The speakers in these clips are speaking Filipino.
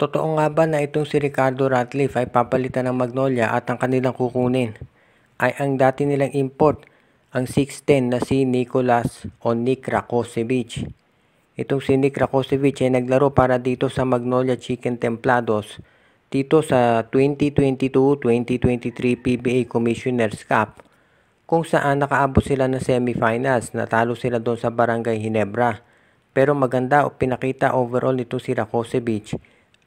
Totoo nga ba na itong si Ricardo Ratcliffe ay papalitan ng Magnolia at ang kanilang kukunin ay ang dati nilang import, ang 6'10" na si Nicolas o Nick Rakocevic. Itong si Nick Rakocevic ay naglaro para dito sa Magnolia Chicken Templados dito sa 2022-2023 PBA Commissioner's Cup, kung saan nakaabot sila ng semifinals. Natalo sila doon sa Barangay Ginebra. Pero maganda o pinakita overall nito si Rakocevic,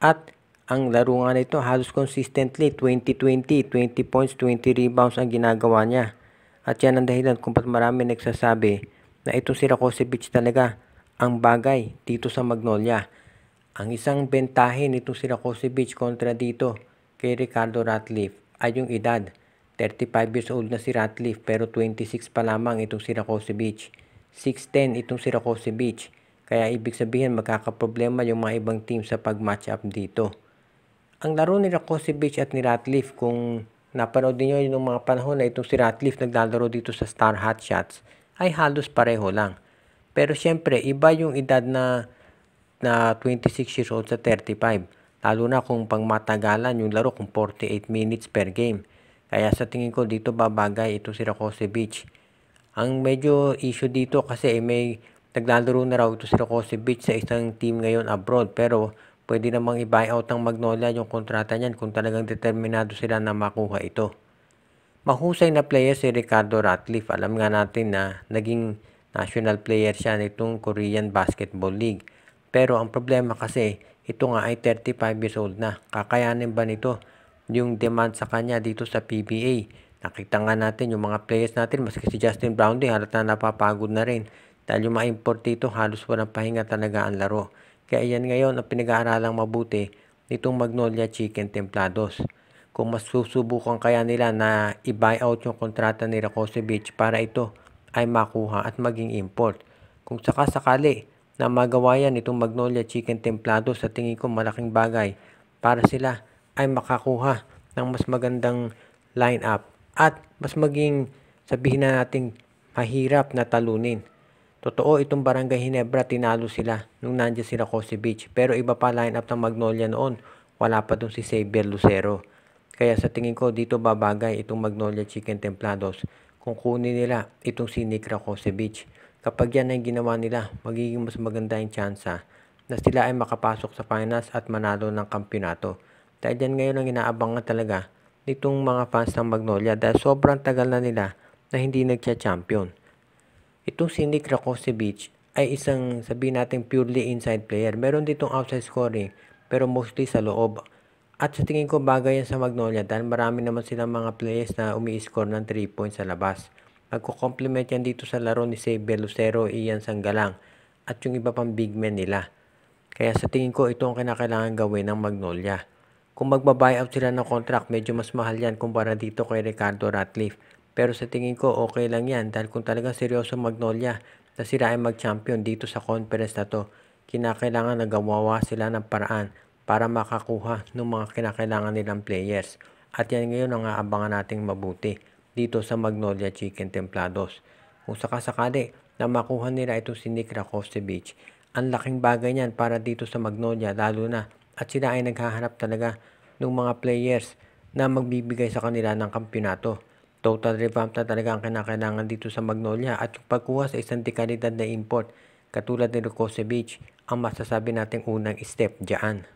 at ang laro nga nito halos consistently 20-20, 20 points, 20 rebounds ang ginagawa niya. At yan ang dahilan kung ba't marami nagsasabi na itong si Rakocevic talaga ang bagay dito sa Magnolia. Ang isang bentahin nitong si Rakocevic kontra dito kay Ricardo Ratcliffe ay yung edad. 35 years old na si Ratcliffe pero 26 pa lamang itong si Rakocevic. 6'10" itong si Rakocevic. Kaya ibig sabihin magkakaproblema yung mga ibang team sa pag-match up dito. Ang laro ni Rakocevic at ni Ratcliffe, kung napanood niyo yung mga panahon na itong si Ratcliffe naglalaro dito sa Star Hotshots, ay halos pareho lang. Pero syempre, iba yung edad na 26 years old sa 35. Lalo na kung pangmatagalan yung laro, kung 48 minutes per game. Kaya sa tingin ko dito babagay ito si Rakocevic. Ang medyo issue dito kasi may naglalaro na raw ito si Rakocevic sa isang team ngayon abroad, pero pwede namang i-buyout ng Magnolia yung kontrata niyan kung talagang determinado sila na makuha ito. Mahusay na player si Ricardo Ratcliffe. Alam nga natin na naging national player siya nitong Korean Basketball League. Pero ang problema kasi, ito nga ay 35 years old na. Kakayanin ba nito yung demand sa kanya dito sa PBA? Nakita nga natin yung mga players natin, maski si Justin Brownlee, halata napapagod na rin. Dahil yung mga import dito, halos walang pahinga talaga ang laro. Kaya yan ngayon ang pinag-aaralang mabuti nitong Magnolia Chicken Templados. Kung mas susubukan kaya nila na i-buyout yung kontrata ni Rakocevic para ito ay makuha at maging import. Kung sakasakali na magawa yan itong Magnolia Chicken Templados, sa tingin ko malaking bagay para sila ay makakuha ng mas magandang lineup at mas maging, sabihin na natin, mahirap na talunin. Totoo, itong Barangay Ginebra, tinalo sila nung nandiyan si Rakocevic. Pero iba pa lineup ng Magnolia noon. Wala pa dun si Xavier Lucero. Kaya sa tingin ko, dito babagay itong Magnolia Chicken Templados kung kunin nila itong si Nick Rakocevic. Kapag yan ay ginawa nila, magiging mas maganda yung tsansa na sila ay makapasok sa finals at manalo ng kampyonato. Dahil yan ngayon ang inaabangan talaga nitong mga fans ng Magnolia dahil sobrang tagal na nila na hindi nagcha-champion. Itong si Nick Rakocevic ay isang, sabihin natin, purely inside player. Meron ditong outside scoring pero mostly sa loob. At sa tingin ko bagay yan sa Magnolia dahil marami naman silang mga players na umi-score ng 3 points sa labas. Magko-complement yan dito sa laro ni Xavier Lucero, Ian Sanggalang at yung iba pang big men nila. Kaya sa tingin ko ito ang kinakailangan gawin ng Magnolia. Kung magbabuyout sila ng contract, medyo mas mahal yan kumpara dito kay Ricardo Ratcliffe. Pero sa tingin ko okay lang yan dahil kung talagang seryoso Magnolia na sila ay mag-champion dito sa conference na to, kinakailangan na gawawa sila ng paraan para makakuha ng mga kinakailangan nilang players. At yan ngayon ang aabangan nating mabuti dito sa Magnolia Chicken Templados. Kung sakasakali na makuha nila ito si Nick Rakocevic, ang laking bagay niyan para dito sa Magnolia, lalo na at sila ay naghahanap talaga ng mga players na magbibigay sa kanila ng kampyonato. Total revamp na talaga ang kinakailangan dito sa Magnolia at yung pagkuha sa isang dekalidad na import katulad ni Rakocevic ang masasabi nating unang step dyan.